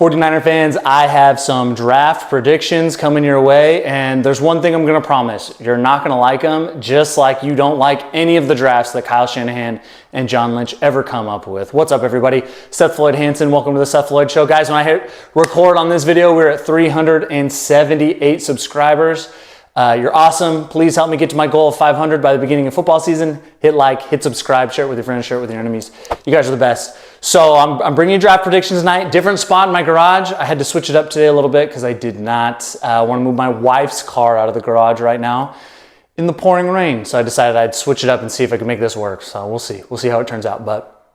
49er fans, I have some draft predictions coming your way, and there's one thing I'm going to promise. You're not going to like them, just like you don't like any of the drafts that Kyle Shanahan and John Lynch ever come up with. What's up, everybody? Seth Floyd Hansen. Welcome to the Seth Floyd Show. Guys, when I hit record on this video, we're at 378 subscribers. You're awesome. Please help me get to my goal of 500 by the beginning of football season. Hit like, hit subscribe, share it with your friends, share it with your enemies. You guys are the best. So I'm bringing you draft predictions tonight. Different spot in my garage. I had to switch it up today a little bit because I did not want to move my wife's car out of the garage right now in the pouring rain. So I decided I'd switch it up and see if I can make this work. So we'll see. We'll see how it turns out. But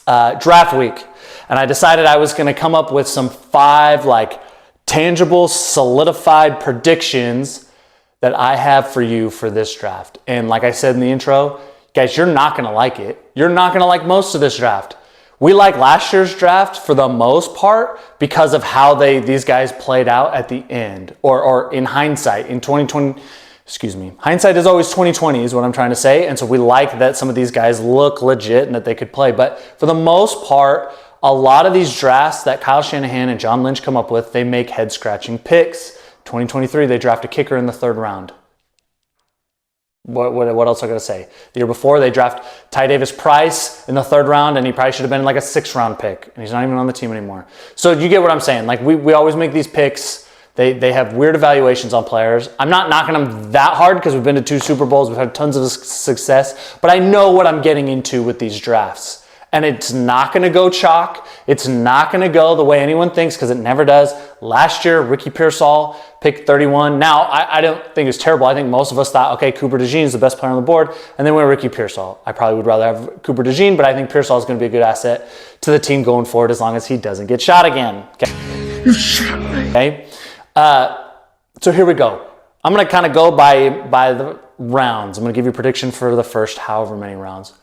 draft week. And I decided I was going to come up with some 5 tangible, solidified predictions that I have for you for this draft. And like I said in the intro, guys, you're not going to like it. You're not going to like most of this draft. We like last year's draft for the most part because of how these guys played out at the end, or in hindsight, in 2020. Excuse me. Hindsight is always 2020 is what I'm trying to say. And so we like that some of these guys look legit and that they could play. But for the most part, a lot of these drafts that Kyle Shanahan and John Lynch come up with, they make head-scratching picks. 2023, they draft a kicker in the 3rd round. What else I gotta say? The year before, they draft Ty Davis Price in the 3rd round, and he probably should have been like a 6th round pick, and he's not even on the team anymore. So you get what I'm saying. Like we always make these picks. They have weird evaluations on players. I'm not knocking them that hard because we've been to 2 Super Bowls. We've had tons of success, but I know what I'm getting into with these drafts. And it's not going to go chalk. It's not going to go the way anyone thinks because it never does. Last year, Ricky Pearsall picked 31. Now, I don't think it's terrible. I think most of us thought, okay, Cooper DeJean is the best player on the board. And then we went Ricky Pearsall. I probably would rather have Cooper DeJean, but I think Pearsall is going to be a good asset to the team going forward as long as he doesn't get shot again. Okay? You shot me. Okay? So here we go. I'm going to kind of go by the rounds. I'm going to give you a prediction for the first however many rounds.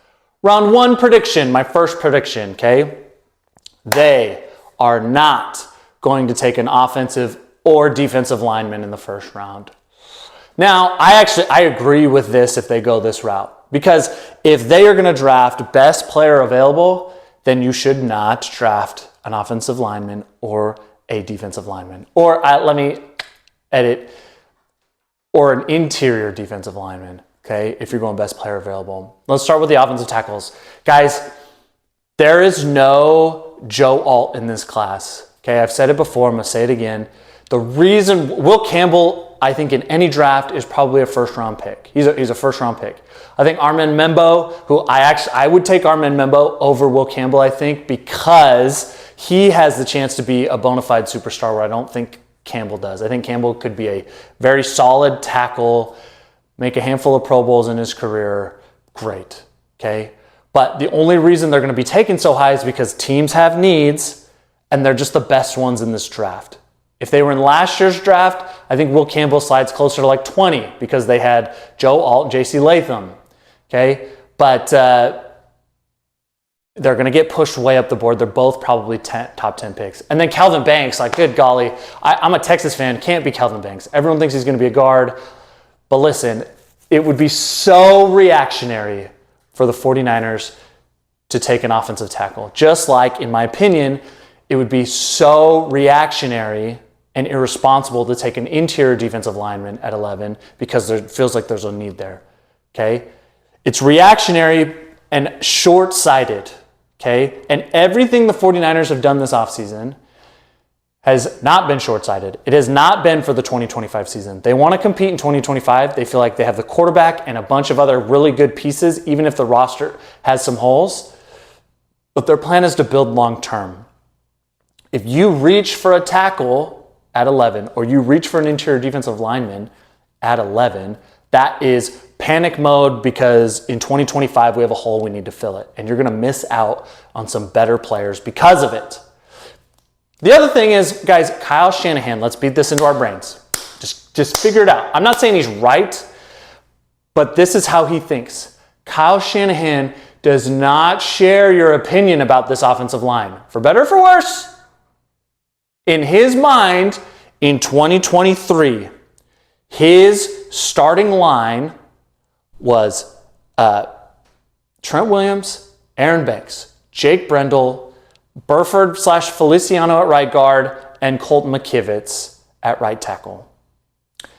Round 1 prediction, my first prediction, okay? They are not going to take an offensive or defensive lineman in the 1st round. Now, I agree with this if they go this route. Because if they are going to draft best player available, then you should not draft an offensive lineman or a defensive lineman. Or let me edit, or an interior defensive lineman. Okay, if you're going best player available. Let's start with the offensive tackles. Guys, there is no Joe Alt in this class. Okay, I've said it before, I'm going to say it again. The reason Will Campbell, I think in any draft, is probably a 1st round pick. He's a 1st round pick. I think Armand Membo, who I would take Armand Membo over Will Campbell, I think, because he has the chance to be a bona fide superstar where I don't think Campbell does. I think Campbell could be a very solid tackle, make a handful of Pro Bowls in his career, great, okay? But the only reason they're going to be taken so high is because teams have needs, and they're just the best ones in this draft. If they were in last year's draft, I think Will Campbell slides closer to 20 because they had Joe Alt, J.C. Latham, okay? But they're going to get pushed way up the board. They're both probably top 10 picks. And then Calvin Banks, good golly, I'm a Texas fan, can't be Calvin Banks. Everyone thinks he's going to be a guard. But listen, it would be so reactionary for the 49ers to take an offensive tackle. Just like, in my opinion, it would be so reactionary and irresponsible to take an interior defensive lineman at 11 because it feels like there's a need there, okay? It's reactionary and short-sighted, okay? And everything the 49ers have done this offseason has not been short-sighted. It has not been for the 2025 season. They want to compete in 2025. They feel like they have the quarterback and a bunch of other really good pieces, even if the roster has some holes. But their plan is to build long-term. If you reach for a tackle at 11, or you reach for an interior defensive lineman at 11, that is panic mode because in 2025 we have a hole, we need to fill it. And you're going to miss out on some better players because of it. The other thing is, guys, Kyle Shanahan, let's beat this into our brains. Just figure it out. I'm not saying he's right, but this is how he thinks. Kyle Shanahan does not share your opinion about this offensive line, for better or for worse. In his mind, in 2023, his starting line was Trent Williams, Aaron Banks, Jake Brendel, Burford / Feliciano at right guard, and Colt McKivitz at right tackle.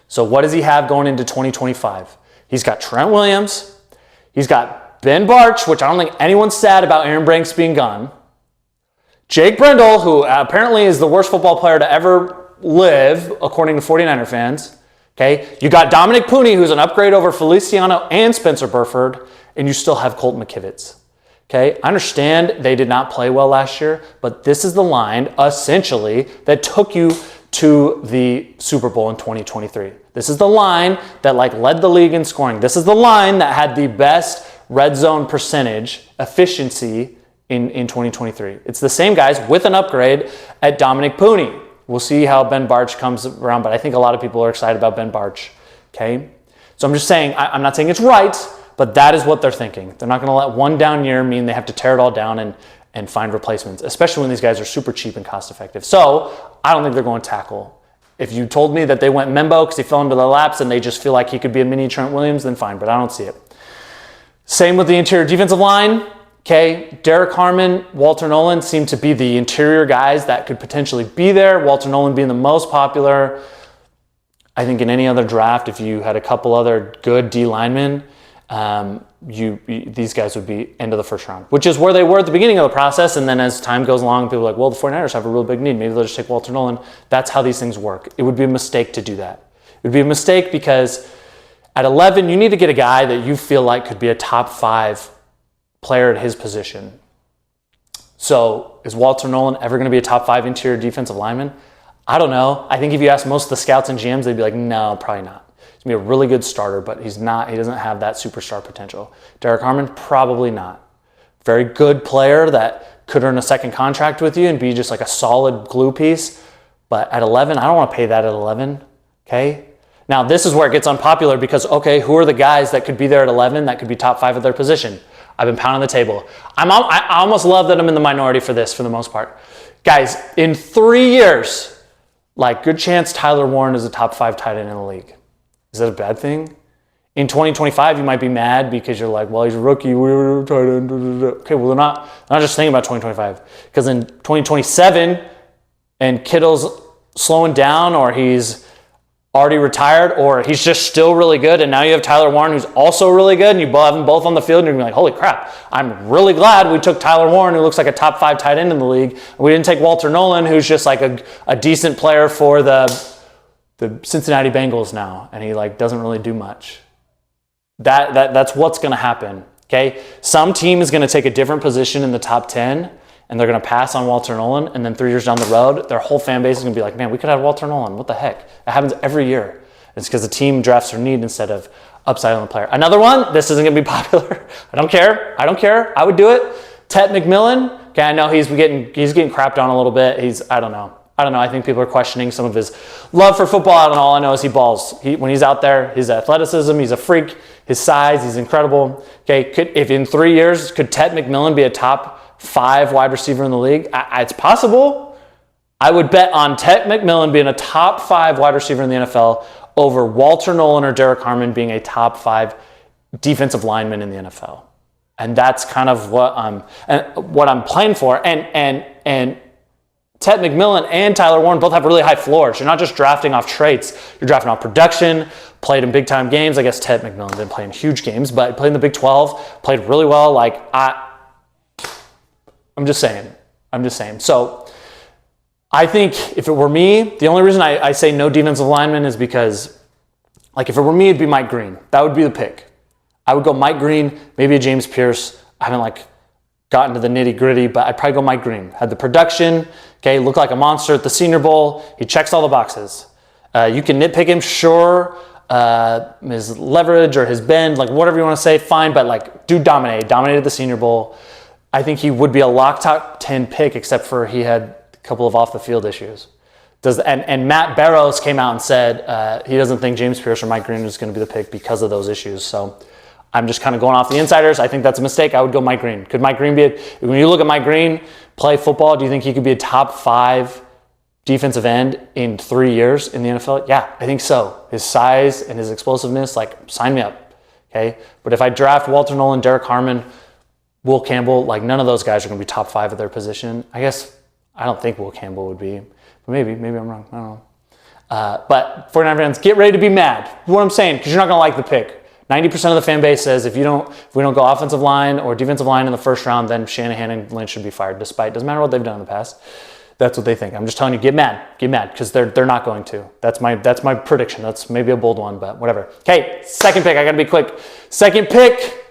So what does he have going into 2025? He's got Trent Williams. He's got Ben Bartch, which I don't think anyone's sad about Aaron Banks being gone. Jake Brendel, who apparently is the worst football player to ever live, according to 49er fans. Okay, you got Dominic Pooney, who's an upgrade over Feliciano and Spencer Burford, and you still have Colt McKivitz. Okay, I understand they did not play well last year, but this is the line, essentially, that took you to the Super Bowl in 2023. This is the line that led the league in scoring. This is the line that had the best red zone percentage efficiency in 2023. It's the same guys with an upgrade at Dominic Pooney. We'll see how Ben Bartch comes around, but I think a lot of people are excited about Ben Bartch. Okay, so I'm just saying, I'm not saying it's right, but that is what they're thinking. They're not going to let one down year mean they have to tear it all down and find replacements, especially when these guys are super cheap and cost effective. So I don't think they're going tackle. If you told me that they went Membo because he fell into their laps and they just feel like he could be a mini Trent Williams, then fine, but I don't see it. Same with the interior defensive line. Okay, Derek Harmon, Walter Nolan seem to be the interior guys that could potentially be there. Walter Nolan being the most popular. I think in any other draft, if you had a couple other good D linemen, these guys would be end of the first round, which is where they were at the beginning of the process. And then as time goes along, people are like, well, the 49ers have a real big need. Maybe they'll just take Walter Nolan. That's how these things work. It would be a mistake to do that. It would be a mistake because at 11, you need to get a guy that you feel like could be a top 5 player at his position. So is Walter Nolan ever going to be a top 5 interior defensive lineman? I don't know. I think if you ask most of the scouts and GMs, they'd be like, no, probably not. He's going to be a really good starter, but he doesn't have that superstar potential. Derek Harmon, probably not. Very good player that could earn a second contract with you and be just like a solid glue piece. But at 11, I don't want to pay that at 11. Okay? Now, this is where it gets unpopular because, okay, who are the guys that could be there at 11 that could be top 5 at their position? I've been pounding the table. I almost love that I'm in the minority for this for the most part. Guys, in 3 years, good chance Tyler Warren is a top 5 tight end in the league. Is that a bad thing? In 2025, you might be mad because you're like, well, he's a rookie. We're tight end. Okay, well, they're not just thinking about 2025. Because in 2027, and Kittle's slowing down or he's already retired or he's just still really good, and now you have Tyler Warren who's also really good, and you have them both on the field, and you're going to be like, holy crap, I'm really glad we took Tyler Warren, who looks like a top 5 tight end in the league. We didn't take Walter Nolan, who's just like a decent player for the Cincinnati Bengals now, and he doesn't really do much. That's what's going to happen. Okay, some team is going to take a different position in the top 10, and they're going to pass on Walter Nolan, and then 3 years down the road, their whole fan base is going to be like, man, we could have Walter Nolan. What the heck? It happens every year. It's because the team drafts their need instead of upside on the player. Another one, this isn't going to be popular. I don't care. I would do it. Tet McMillan. Okay, I know he's getting crapped on a little bit. I don't know. I think people are questioning some of his love for football, and all I know is he balls. When he's out there, his athleticism, he's a freak. His size, he's incredible. Okay, if in 3 years, could Tet McMillan be a top 5 wide receiver in the league? It's possible. I would bet on Tet McMillan being a top 5 wide receiver in the NFL over Walter Nolan or Derek Harmon being a top 5 defensive lineman in the NFL. And that's kind of what I'm playing for. And Tet McMillan and Tyler Warren both have really high floors. You're not just drafting off traits. You're drafting off production, played in big-time games. I guess Tet McMillan didn't play in huge games, but played in the Big 12, played really well. I'm just saying. So I think if it were me, the only reason I say no defensive lineman is because, if it were me, it'd be Mike Green. That would be the pick. I would go Mike Green, maybe a James Pierce. I haven't gotten to the nitty gritty, but I'd probably go Mike Green. Had the production, okay, looked like a monster at the Senior Bowl. He checks all the boxes. You can nitpick him, sure. His leverage or his bend, whatever you want to say, fine, but dude dominated the Senior Bowl. I think he would be a lock top 10 pick, except for he had a couple of off the field issues. And Matt Barrows came out and said he doesn't think James Pierce or Mike Green is going to be the pick because of those issues. So I'm just kind of going off the insiders. I think that's a mistake. I would go Mike Green. Could Mike Green when you look at Mike Green play football, do you think he could be a top 5 defensive end in 3 years in the NFL? Yeah, I think so. His size and his explosiveness, sign me up. Okay. But if I draft Walter Nolan, Derek Harmon, Will Campbell, like none of those guys are going to be top 5 at their position. I guess I don't think Will Campbell would be, but maybe I'm wrong. I don't know. But 49 fans, get ready to be mad. What I'm saying, because you're not going to like the pick. 90% of the fan base says if we don't go offensive line or defensive line in the first round, then Shanahan and Lynch should be fired. Doesn't matter what they've done in the past. That's what they think. I'm just telling you, get mad, because they're not going to. That's my prediction. That's maybe a bold one, but whatever. Okay, second pick. I got to be quick. Second pick.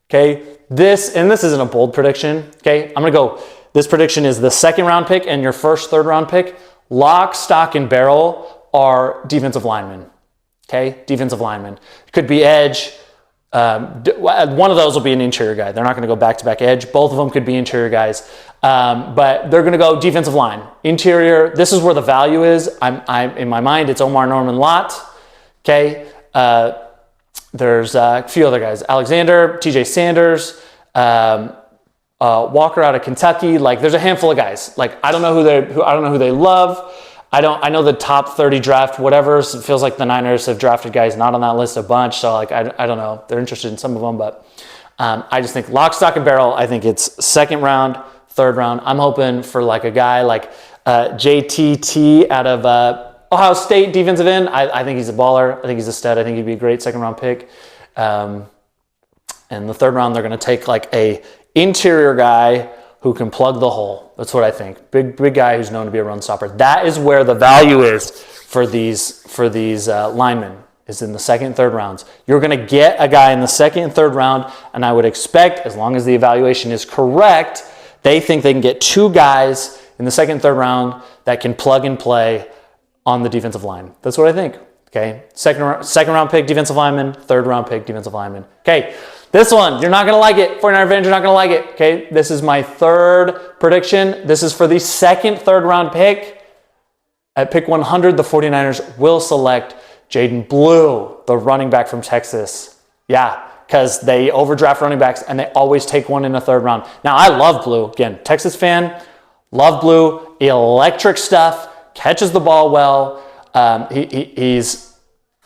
Okay, this isn't a bold prediction. Okay, I'm gonna go. This prediction is the second round pick and your first third round pick. Lock, stock, and barrel are defensive linemen. Okay, defensive linemen. It could be edge. One of those will be an interior guy. They're not going to go back-to-back edge. Both of them could be interior guys. But they're going to go defensive line. Interior, this is where the value is. I'm in my mind, it's Omar Norman Lott. Okay, there's a few other guys. Alexander, TJ Sanders, Walker out of Kentucky. Like, there's a handful of guys. Like, I don't know who they love. I know the top 30 draft, whatever. So it feels like the Niners have drafted guys not on that list a bunch. So like, I don't know. They're interested in some of them, but I just think lock, stock, and barrel. I think it's second round, third round. I'm hoping for like a guy like JTT out of Ohio State defensive end. I think he's a baller. I think he's a stud. I think he'd be a great second round pick. And the third round, they're going to take like a interior guy who can plug the hole. That's what I think. Big guy who's known to be a run stopper. That is where the value is for these linemen, is in the second and third rounds. You're going to get a guy in the second and third round, and I would expect, as long as the evaluation is correct, they think they can get 2 guys in the second and third round that can plug and play on the defensive line. That's what I think. Okay, second round pick, defensive lineman. Third round pick, defensive lineman. Okay. This one, you're not going to like it. 49er fans, you're not going to like it. Okay, this is my third prediction. This is for the third round pick. At pick 100, the 49ers will select Jaden Blue, the running back from Texas. Yeah, because they overdraft running backs and they always take one in the third round. Now, I love Blue. Again, Texas fan, love Blue. Electric stuff, catches the ball well. He's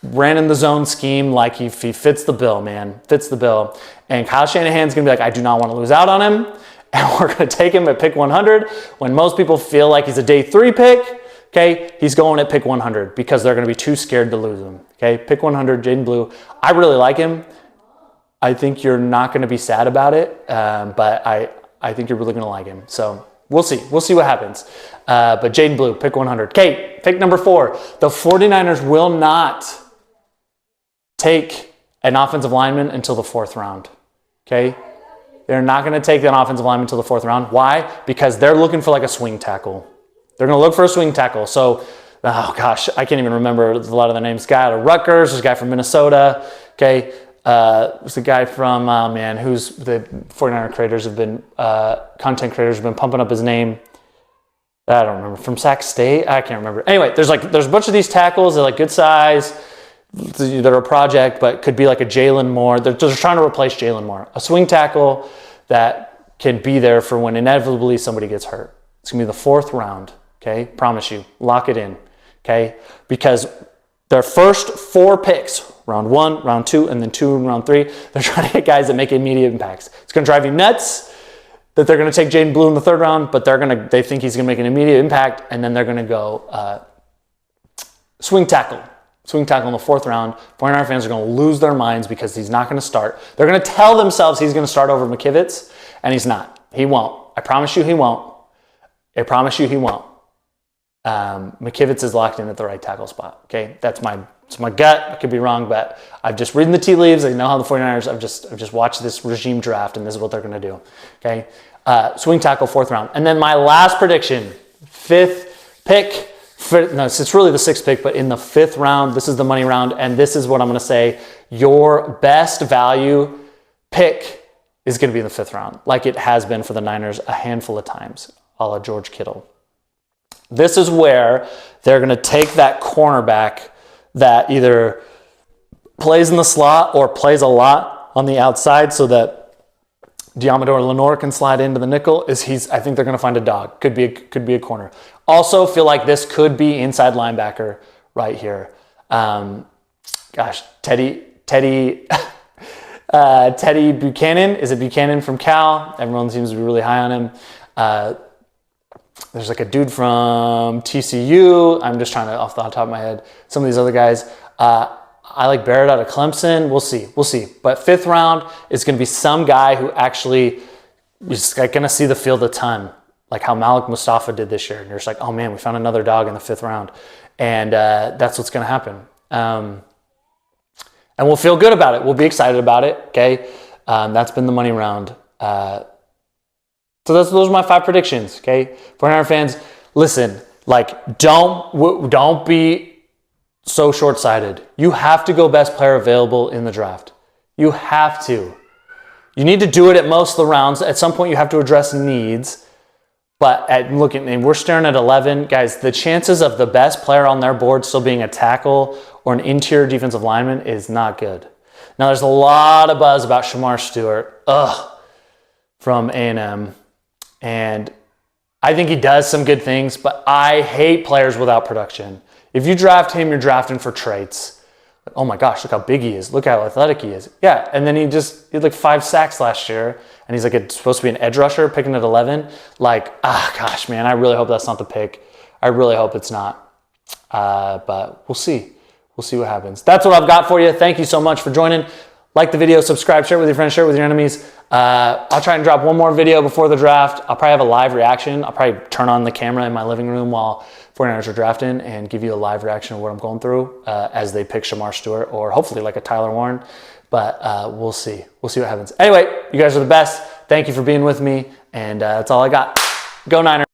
ran in the zone scheme like he fits the bill, man. Fits the bill. And Kyle Shanahan's going to be like, I do not want to lose out on him. And we're going to take him at pick 100. When most people feel like he's a day 3 pick, okay, he's going at pick 100 because they're going to be too scared to lose him. Okay, pick 100, Jaden Blue. I really like him. I think you're not going to be sad about it, but I think you're really going to like him. So we'll see. We'll see what happens. But Jaden Blue, pick 100. Okay, pick number 4. The 49ers will not take an offensive lineman until the 4th round. Okay? They're not going to take an offensive lineman until the 4th round. Why? Because they're looking for like a swing tackle. They're going to look for a swing tackle. So, oh gosh, I can't even remember a lot of the names. Guy out of Rutgers, there's a guy from Minnesota. Okay? There's a guy from, who's the 49er creators have been, content creators have been pumping up his name. I don't remember. From Sac State? I can't remember. Anyway, there's a bunch of these tackles. They're like good size. They're a project, but could be like a Jalen Moore. They're just trying to replace Jalen Moore. A swing tackle that can be there for when inevitably somebody gets hurt. It's going to be the 4th round, okay? Promise you. Lock it in, okay? Because their first 4 picks, round 1, round 2, and then 2 and round 3, they're trying to get guys that make immediate impacts. It's going to drive you nuts that they're going to take Jaden Blue in the 3rd round, but they think he's going to make an immediate impact, and then they're going to go swing tackle. Swing tackle in the 4th round. 49er fans are going to lose their minds because he's not going to start. They're going to tell themselves he's going to start over McKivitz, and he's not. He won't. I promise you he won't. I promise you he won't. McKivitz is locked in at the right tackle spot. Okay, it's my gut. I could be wrong, but I've just written the tea leaves. I know how the 49ers. I've just watched this regime draft, and this is what they're going to do. Okay, swing tackle 4th round, and then my last prediction, 5th pick. No, it's really the 6th pick, but in the 5th round, this is the money round, and this is what I'm going to say. Your best value pick is going to be in the 5th round, like it has been for the Niners a handful of times, a la George Kittle. This is where they're going to take that cornerback that either plays in the slot or plays a lot on the outside so that Diamador Lenore can slide into the nickel. I think they're going to find a dog. Could be a corner. Also feel like this could be inside linebacker right here. Teddy Teddy Buchanan. Is it Buchanan from Cal? Everyone seems to be really high on him. There's like a dude from TCU. I'm just trying to, off the top of my head, some of these other guys. I like Barrett out of Clemson. We'll see. But 5th round is going to be some guy who actually is going to see the field a ton, like how Malik Mustafa did this year. And you're just like, oh man, we found another dog in the 5th round. And that's what's going to happen. And we'll feel good about it. We'll be excited about it, okay? That's been the money round. So those are my 5 predictions, okay? 49er fans, listen, like don't be so short-sighted. You have to go best player available in the draft. You have to. You need to do it at most of the rounds. At some point, you have to address needs. But and we're staring at 11. Guys, the chances of the best player on their board still being a tackle or an interior defensive lineman is not good. Now, there's a lot of buzz about Shamar Stewart from A&M. And I think he does some good things, but I hate players without production. If you draft him, you're drafting for traits. Oh my gosh, look how big he is. Look how athletic he is. Yeah, and then he had like 5 sacks last year, and he's like supposed to be an edge rusher, picking at 11. Like, gosh, man, I really hope that's not the pick. I really hope it's not. But we'll see. We'll see what happens. That's what I've got for you. Thank you so much for joining. Like the video, subscribe, share it with your friends, share it with your enemies. I'll try and drop one more video before the draft. I'll probably have a live reaction. I'll probably turn on the camera in my living room while 49ers are drafting and give you a live reaction of what I'm going through as they pick Shamar Stewart or hopefully like a Tyler Warren. But we'll see. We'll see what happens. Anyway, you guys are the best. Thank you for being with me. And that's all I got. Go Niners.